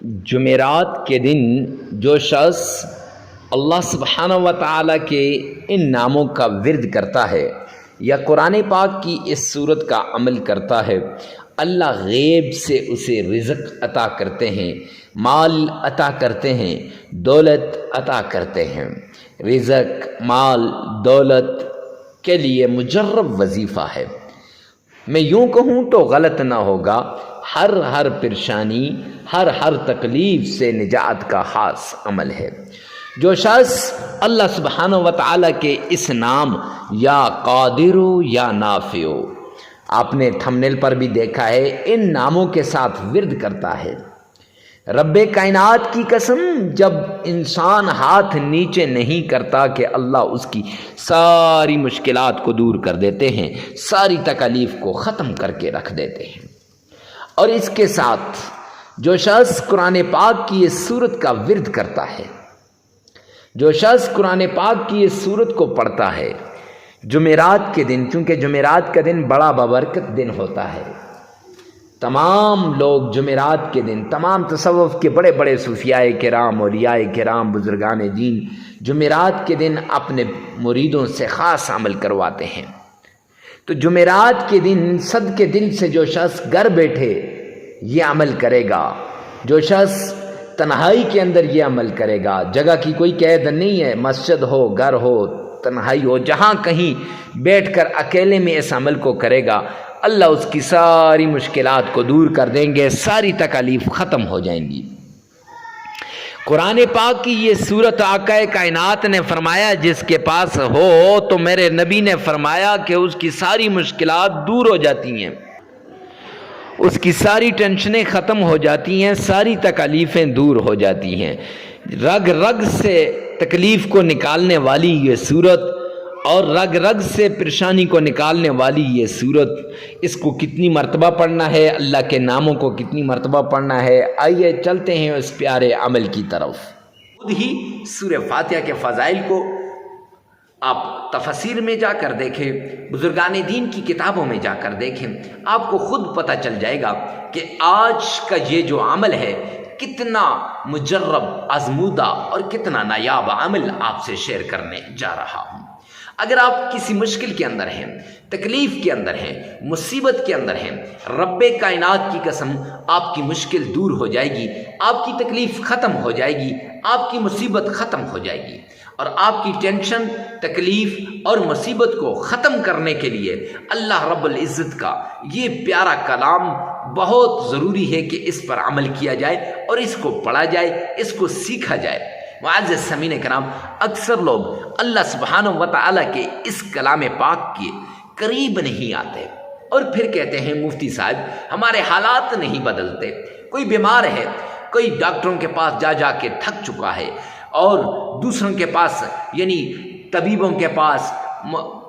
جمعرات کے دن جو شخص اللہ سبحانہ و تعالیٰ کے ان ناموں کا ورد کرتا ہے یا قرآن پاک کی اس صورت کا عمل کرتا ہے، اللہ غیب سے اسے رزق عطا کرتے ہیں، مال عطا کرتے ہیں، دولت عطا کرتے ہیں۔ رزق، مال، دولت کے لیے مجرب وظیفہ ہے۔ میں یوں کہوں تو غلط نہ ہوگا، ہر پریشانی، ہر تکلیف سے نجات کا خاص عمل ہے۔ جو شخص اللہ سبحانہ و تعالیٰ کے اس نام یا قادر یا نافع، آپ نے تھمبنیل پر بھی دیکھا ہے، ان ناموں کے ساتھ ورد کرتا ہے، رب کائنات کی قسم جب انسان ہاتھ نیچے نہیں کرتا کہ اللہ اس کی ساری مشکلات کو دور کر دیتے ہیں، ساری تکالیف کو ختم کر کے رکھ دیتے ہیں۔ اور اس کے ساتھ جو شخص قرآن پاک کی اس سورت کا ورد کرتا ہے، جو شخص قرآن پاک کی اس سورت کو پڑھتا ہے جمعرات کے دن، چونکہ جمعرات کا دن بڑا بابرکت دن ہوتا ہے، تمام لوگ جمعرات کے دن، تمام تصوف کے بڑے بڑے صوفیاء کرام، اولیاء کرام، بزرگان دین جمعرات کے دن اپنے مریدوں سے خاص عمل کرواتے ہیں۔ تو جمعرات کے دن صدقے دل سے جو شخص گھر بیٹھے یہ عمل کرے گا، جو شخص تنہائی کے اندر یہ عمل کرے گا، جگہ کی کوئی قید نہیں ہے، مسجد ہو، گھر ہو، تنہائی ہو، جہاں کہیں بیٹھ کر اکیلے میں اس عمل کو کرے گا، اللہ اس کی ساری مشکلات کو دور کر دیں گے، ساری تکالیف ختم ہو جائیں گی۔ قرآن پاک کی یہ سورت آقا کائنات نے فرمایا جس کے پاس ہو تو میرے نبی نے فرمایا کہ اس کی ساری مشکلات دور ہو جاتی ہیں، اس کی ساری ٹینشنیں ختم ہو جاتی ہیں، ساری تکالیفیں دور ہو جاتی ہیں۔ رگ رگ سے تکلیف کو نکالنے والی یہ سورت اور رگ رگ سے پریشانی کو نکالنے والی یہ سورت، اس کو کتنی مرتبہ پڑھنا ہے، اللہ کے ناموں کو کتنی مرتبہ پڑھنا ہے، آئیے چلتے ہیں اس پیارے عمل کی طرف۔ خود ہی سورہ فاتحہ کے فضائل کو آپ تفسیر میں جا کر دیکھیں، بزرگان دین کی کتابوں میں جا کر دیکھیں، آپ کو خود پتہ چل جائے گا کہ آج کا یہ جو عمل ہے کتنا مجرب، آزمودہ اور کتنا نایاب عمل آپ سے شیئر کرنے جا رہا ہوں۔ اگر آپ کسی مشکل کے اندر ہیں، تکلیف کے اندر ہیں، مصیبت کے اندر ہیں، رب کائنات کی قسم آپ کی مشکل دور ہو جائے گی، آپ کی تکلیف ختم ہو جائے گی، آپ کی مصیبت ختم ہو جائے گی، اور آپ کی ٹینشن، تکلیف اور مصیبت کو ختم کرنے کے لیے اللہ رب العزت کا یہ پیارا کلام بہت ضروری ہے کہ اس پر عمل کیا جائے اور اس کو پڑھا جائے، اس کو سیکھا جائے۔ معزز سامعین کرام، اکثر لوگ اللہ سبحانہ و تعالیٰ کے اس کلام پاک کے قریب نہیں آتے اور پھر کہتے ہیں مفتی صاحب ہمارے حالات نہیں بدلتے، کوئی بیمار ہے، کوئی ڈاکٹروں کے پاس جا جا کے تھک چکا ہے اور دوسروں کے پاس، یعنی طبیبوں کے پاس،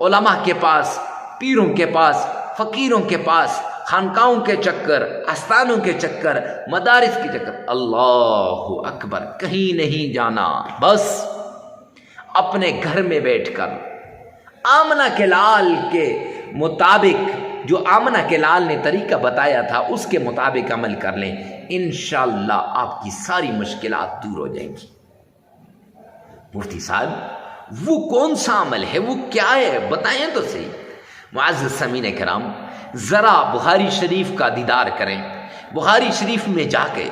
علماء کے پاس، پیروں کے پاس، فقیروں کے پاس، خانقاہوں کے چکر، آستانوں کے چکر، مدارس کے چکر، اللہ اکبر، کہیں نہیں جانا، بس اپنے گھر میں بیٹھ کر آمنہ کے لال کے مطابق، جو آمنہ کے لال نے طریقہ بتایا تھا اس کے مطابق عمل کر لیں، انشاءاللہ آپ کی ساری مشکلات دور ہو جائیں گی۔ مفتی صاحب وہ کون سا عمل ہے، وہ کیا ہے، بتائیں تو صحیح۔ معزز سامعین کرام، ذرا بخاری شریف کا دیدار کریں، بخاری شریف میں جا کے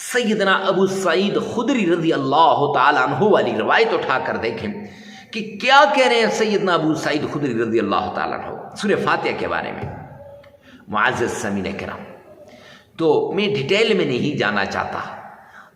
سیدنا ابو سعید خدری رضی اللہ تعالیٰ عنہ والی روایت اٹھا کر دیکھیں کہ کیا کہہ رہے ہیں سیدنا ابو سعید خدری رضی اللہ تعالیٰ عنہ سورہ فاتحہ کے بارے میں۔ معزز سامعین کرام، تو میں ڈیٹیل میں نہیں جانا چاہتا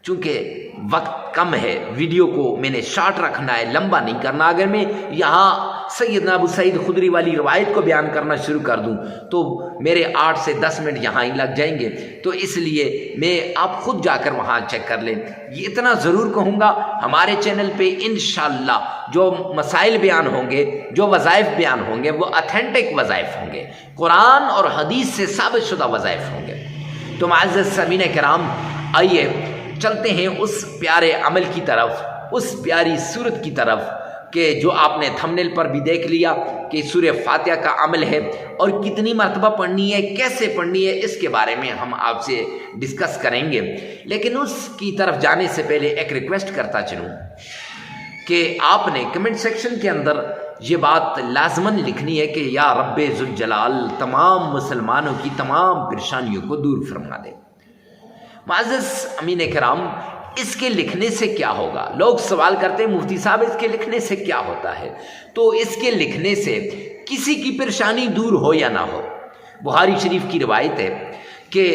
چونکہ وقت کم ہے، ویڈیو کو میں نے شارٹ رکھنا ہے، لمبا نہیں کرنا۔ اگر میں یہاں سیدنا ابو سعید خدری والی روایت کو بیان کرنا شروع کر دوں تو میرے 8 سے 10 منٹ یہاں ہی لگ جائیں گے، تو اس لیے میں آپ خود جا کر وہاں چیک کر لیں۔ یہ اتنا ضرور کہوں گا، ہمارے چینل پہ انشاءاللہ جو مسائل بیان ہوں گے، جو وظائف بیان ہوں گے، وہ اتھینٹک وظائف ہوں گے، قرآن اور حدیث سے ثابت شدہ وظائف ہوں گے۔ تو معزز سامعین کرام، آئیے چلتے ہیں اس پیارے عمل کی طرف، اس پیاری صورت کی طرف۔ کہ جو آپ نے تھمبنیل پر بھی دیکھ لیا کہ سورہ فاتحہ کا عمل ہے اور کتنی مرتبہ پڑھنی ہے، کیسے پڑھنی ہے، اس کے بارے میں ہم آپ سے ڈسکس کریں گے۔ لیکن اس کی طرف جانے سے پہلے ایک ریکویسٹ کرتا چلوں کہ آپ نے کمنٹ سیکشن کے اندر یہ بات لازماً لکھنی ہے کہ یا رب ذوالجلال تمام مسلمانوں کی تمام پریشانیوں کو دور فرما دے۔ معزز امین کرام، اس کے لکھنے سے کیا ہوگا؟ لوگ سوال کرتے ہیں مفتی صاحب اس کے لکھنے سے کیا ہوتا ہے؟ تو اس کے لکھنے سے کسی کی پریشانی دور ہو یا نہ ہو، بخاری شریف کی روایت ہے کہ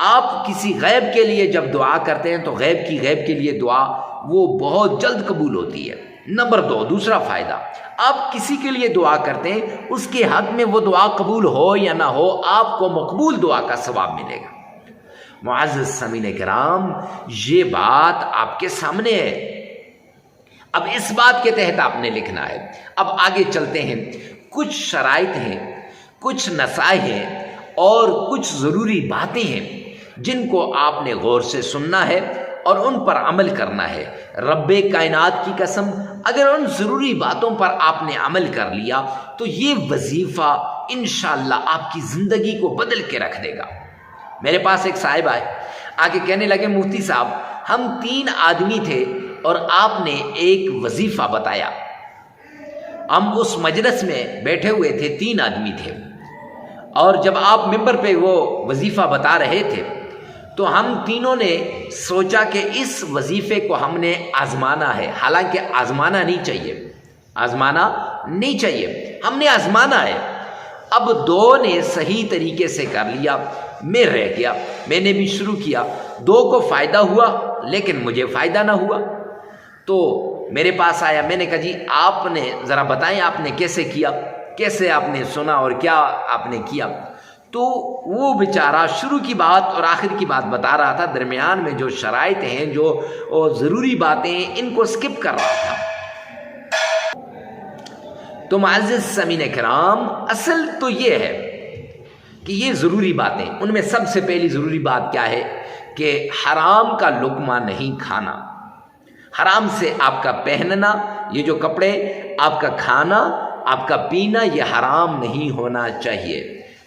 آپ کسی غیب کے لیے جب دعا کرتے ہیں تو غیب کے لیے دعا وہ بہت جلد قبول ہوتی ہے۔ نمبر 2، دوسرا فائدہ، آپ کسی کے لیے دعا کرتے ہیں، اس کے حق میں وہ دعا قبول ہو یا نہ ہو، آپ کو مقبول دعا کا ثواب ملے گا۔ معزز سامعین کرام، یہ بات آپ کے سامنے ہے۔ اب اس بات کے تحت آپ نے لکھنا ہے۔ اب آگے چلتے ہیں۔ کچھ شرائط ہیں، کچھ نصائح ہیں اور کچھ ضروری باتیں ہیں جن کو آپ نے غور سے سننا ہے اور ان پر عمل کرنا ہے۔ رب کائنات کی قسم، اگر ان ضروری باتوں پر آپ نے عمل کر لیا تو یہ وظیفہ انشاءاللہ آپ کی زندگی کو بدل کے رکھ دے گا۔ میرے پاس ایک صاحب آئے، آگے کہنے لگے مفتی صاحب ہم 3 آدمی تھے اور آپ نے ایک وظیفہ بتایا۔ ہم اس مجلس میں بیٹھے ہوئے تھے، 3 آدمی تھے، اور جب آپ ممبر پہ وہ وظیفہ بتا رہے تھے تو ہم تینوں نے سوچا کہ اس وظیفے کو ہم نے آزمانا ہے۔ حالانکہ آزمانا نہیں چاہیے، ہم نے آزمانا ہے۔ اب 2 نے صحیح طریقے سے کر لیا، میں رہ گیا، میں نے بھی شروع کیا، 2 کو فائدہ ہوا لیکن مجھے فائدہ نہ ہوا۔ تو میرے پاس آیا، میں نے کہا جی آپ نے ذرا بتائیں آپ نے کیسے کیا، کیسے آپ نے سنا اور کیا آپ نے کیا؟ تو وہ بیچارہ شروع کی بات اور آخر کی بات بتا رہا تھا، درمیان میں جو شرائط ہیں، جو ضروری باتیں ہیں، ان کو سکپ کر رہا تھا۔ تو معزز سامعین کرام، اصل تو یہ ہے کہ یہ ضروری باتیں، ان میں سب سے پہلی ضروری بات کیا ہے کہ حرام کا لقمہ نہیں کھانا، حرام سے آپ کا پہننا، یہ جو کپڑے، آپ کا کھانا، آپ کا پینا، یہ حرام نہیں ہونا چاہیے۔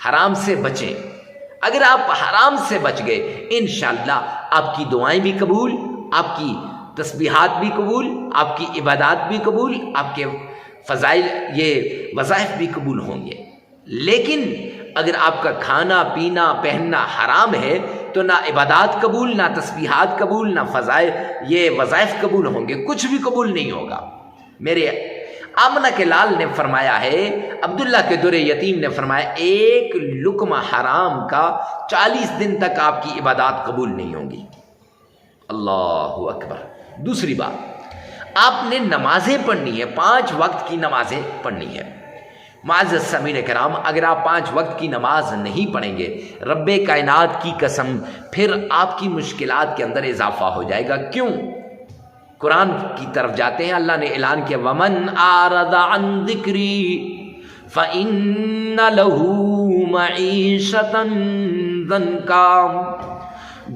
حرام سے بچیں۔ اگر آپ حرام سے بچ گئے، انشاءاللہ آپ کی دعائیں بھی قبول، آپ کی تسبیحات بھی قبول، آپ کی عبادات بھی قبول، آپ کے فضائل، یہ وظائف بھی قبول ہوں گے۔ لیکن اگر آپ کا کھانا پینا پہننا حرام ہے تو نہ عبادات قبول، نہ تسبیحات قبول، نہ فضائل، یہ وظائف قبول ہوں گے، کچھ بھی قبول نہیں ہوگا۔ میرے آمنہ کے لال نے فرمایا ہے، عبداللہ کے در یتیم نے فرمایا، 1 لقمہ حرام کا 40 دن تک آپ کی عبادات قبول نہیں ہوں گی۔ اللہ اکبر۔ دوسری بات، آپ نے نمازیں پڑھنی ہے، 5 وقت کی نمازیں پڑھنی ہے۔ معزز سامعین کرام، اگر آپ 5 وقت کی نماز نہیں پڑھیں گے، رب کائنات کی قسم پھر آپ کی مشکلات کے اندر اضافہ ہو جائے گا۔ کیوں؟ قرآن کی طرف جاتے ہیں، اللہ نے اعلان کیا، وَمَنْ أَعْرَضَ عَنْ ذِكْرِي فَإِنَّ لَهُ مَعِيشَةً ضَنْكًا،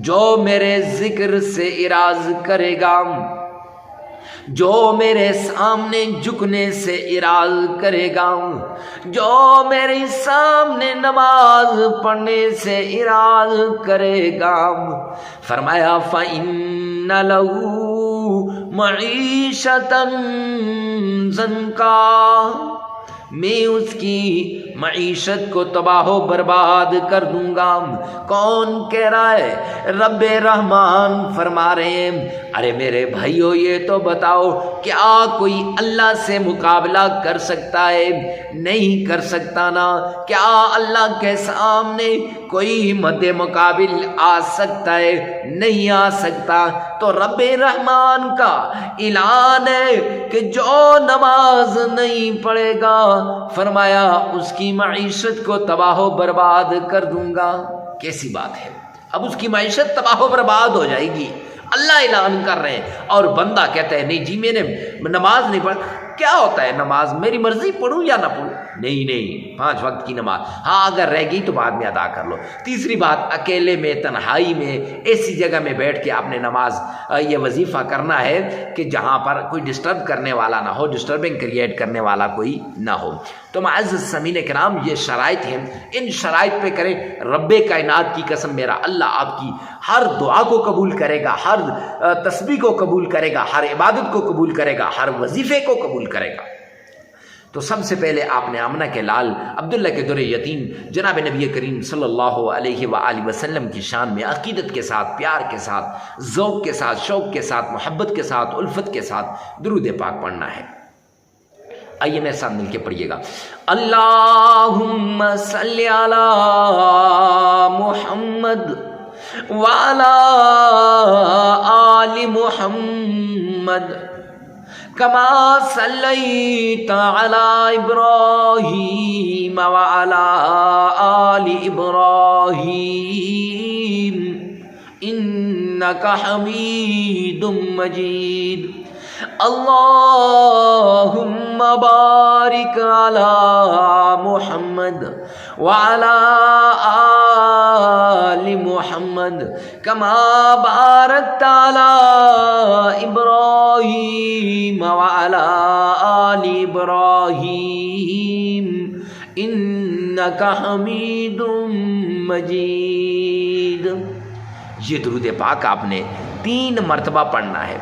جو میرے ذکر سے اعراض کرے گا، جو میرے سامنے جھکنے سے اعراض کرے گا، جو میرے سامنے نماز پڑھنے سے اعراض کرے گا، فرمایا فَإِنَّ لَهُ مَعِيشَةً ضَنْكًا، میں اس کی معیشت کو تباہ و برباد کر دوں گا۔ کون کہہ رہا ہے؟ رب رحمان فرما رہے ہیں، ارے میرے بھائیو یہ تو بتاؤ، کیا کوئی اللہ سے مقابلہ کر سکتا ہے؟ نہیں کر سکتا نا۔ کیا اللہ کے سامنے کوئی مد مقابل آ سکتا ہے؟ نہیں آ سکتا۔ تو رب رحمان کا اعلان ہے کہ جو نماز نہیں پڑھے گا، فرمایا اس کی معیشت کو تباہ و برباد کر دوں گا۔ کیسی بات ہے؟ اب اس کی معیشت تباہ و برباد ہو جائے گی، اللہ اعلان کر رہے ہیں، اور بندہ کہتا ہے نہیں جی میں نے نماز نہیں پڑھ۔ کیا ہوتا ہے نماز میری مرضی پڑھوں یا نہ پڑھوں؟ نہیں 5 وقت کی نماز، ہاں اگر رہ گئی تو بعد میں ادا کر لو۔ تیسری بات، اکیلے میں تنہائی میں ایسی جگہ میں بیٹھ کے آپ نے نماز یہ وظیفہ کرنا ہے کہ جہاں پر کوئی ڈسٹرب کرنے والا نہ ہو، ڈسٹربنگ کریٹ کرنے والا کوئی نہ ہو۔ تو معزز سامعین کرام، یہ شرائط ہیں، ان شرائط پہ کریں۔ رب کائنات کی قسم، میرا اللہ آپ کی ہر دعا کو قبول کرے گا، ہر تسبیح کو قبول کرے گا، ہر عبادت کو قبول کرے گا، ہر وظیفے کو قبول کرے گا۔ تو سب سے پہلے آپ نے آمنہ کے لال عبداللہ کے در یتیم جناب نبی کریم صلی اللہ علیہ وآلہ وسلم کی شان میں عقیدت کے ساتھ، پیار کے ساتھ، ذوق کے ساتھ، شوق کے ساتھ، محبت کے ساتھ، الفت کے ساتھ درود پاک پڑھنا ہے۔ آئیے میرے ساتھ مل کے پڑھیے گا۔ اللہم صلی علی محمد وعلی آل محمد کما صلیت علی ابراہیم وعلی آل ابراہیم انک حمید مجید۔ اللہم بارک علی محمد وعلی آل محمد کما بارکت علی ابراہیم وعلی آل ابراہیم انک حمید مجید۔ یہ درود پاک آپ نے 3 مرتبہ پڑھنا ہے۔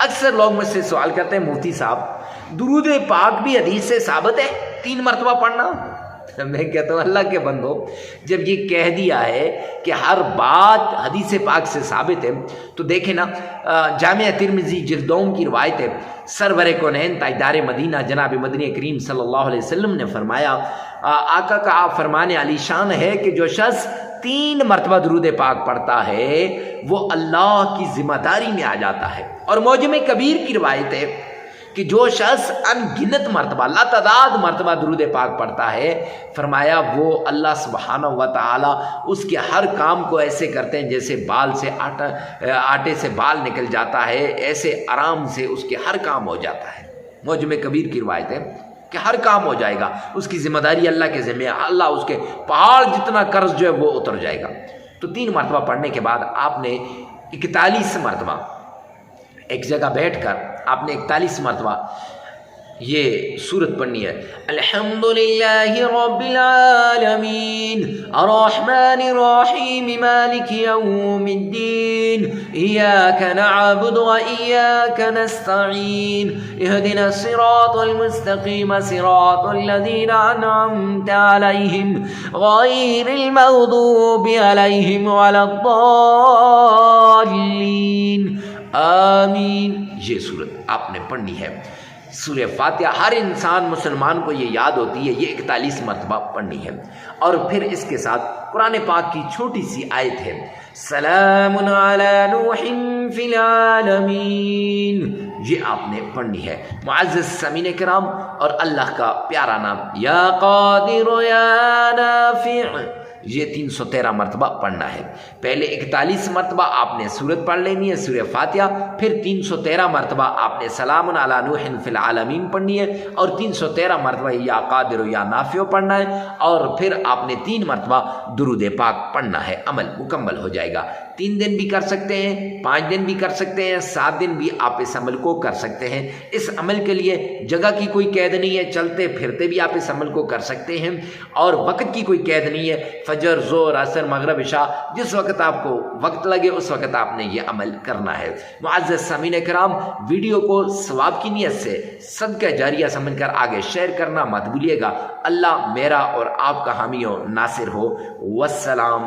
اکثر لوگ مجھ سے سوال کرتے ہیں مفتی صاحب درود پاک بھی حدیث سے ثابت ہے 3 مرتبہ پڑھنا؟ میں کہتا ہوں اللہ کے بندو، جب یہ کہہ دیا ہے کہ ہر بات حدیث پاک سے ثابت ہے تو دیکھیں نا، جامعہ ترمذی جلد 2 کی روایت ہے، سرور کونین تاجدار مدینہ جناب مدنی کریم صلی اللہ علیہ وسلم نے فرمایا، آقا کا آپ فرمانے علی شان ہے کہ جو شخص 3 مرتبہ درود پاک پڑھتا ہے وہ اللہ کی ذمہ داری میں آ جاتا ہے۔ اور معجم کبیر کی روایت ہے کہ جو شخص ان گنت مرتبہ، لاتعداد مرتبہ درود پاک پڑھتا ہے، فرمایا وہ اللہ سبحانہ و تعالی اس کے ہر کام کو ایسے کرتے ہیں جیسے بال سے آٹے سے بال نکل جاتا ہے، ایسے آرام سے اس کے ہر کام ہو جاتا ہے۔ معجم کبیر کی روایت ہے کہ ہر کام ہو جائے گا، اس کی ذمہ داری اللہ کے ذمہ، اللہ اس کے پہاڑ جتنا قرض جو ہے وہ اتر جائے گا۔ تو 3 مرتبہ پڑھنے کے بعد آپ نے 41 مرتبہ ایک جگہ بیٹھ کر آپ نے 41 مرتبہ یہ سورت پڑھنی ہے۔ الحمدللہ رب العالمین الرحمن الرحیم مالک یوم الدین ایاک نعبد و ایاک نستعین اہدنا الصراط المستقیم صراط الذین انعمت علیہم غیر المغضوب علیہم ولا الضالین آمین۔ یہ سورت آپ نے پڑھنی ہے۔ سورہ فاتحہ ہر انسان مسلمان کو یہ یاد ہوتی ہے، یہ 41 مرتبہ پڑھنی ہے۔ اور پھر اس کے ساتھ قرآن پاک کی چھوٹی سی آیت ہے، سلام علی نوح فی العالمین، یہ آپ نے پڑھنی ہے۔ معزز سامعین کرام، اور اللہ کا پیارا نام یا قادر یا نافع، یہ 313 مرتبہ پڑھنا ہے۔ پہلے 41 مرتبہ آپ نے سورت پڑھ لینی ہے سورہ فاتحہ، پھر 313 مرتبہ آپ نے سلام علی نوح فی العالمین پڑھنی ہے، اور 313 مرتبہ یا قادر یا نافع پڑھنا ہے، اور پھر آپ نے 3 مرتبہ درود پاک پڑھنا ہے۔ عمل مکمل ہو جائے گا۔ 3 دن بھی کر سکتے ہیں، 5 دن بھی کر سکتے ہیں، 7 دن بھی آپ اس عمل کو کر سکتے ہیں۔ اس عمل کے لیے جگہ کی کوئی قید نہیں ہے، چلتے پھرتے بھی آپ اس عمل کو کر سکتے ہیں، اور وقت کی کوئی قید نہیں ہے، فجر، ظہر، عصر، مغرب، عشاء، جس وقت آپ کو وقت لگے اس وقت آپ نے یہ عمل کرنا ہے۔ معزز سامعین کرام، ویڈیو کو ثواب کی نیت سے صدقہ جاریہ سمجھ کر آگے شیئر کرنا مت بھولیے گا۔ اللہ میرا اور آپ کا حامی و ناصر ہو۔ والسلام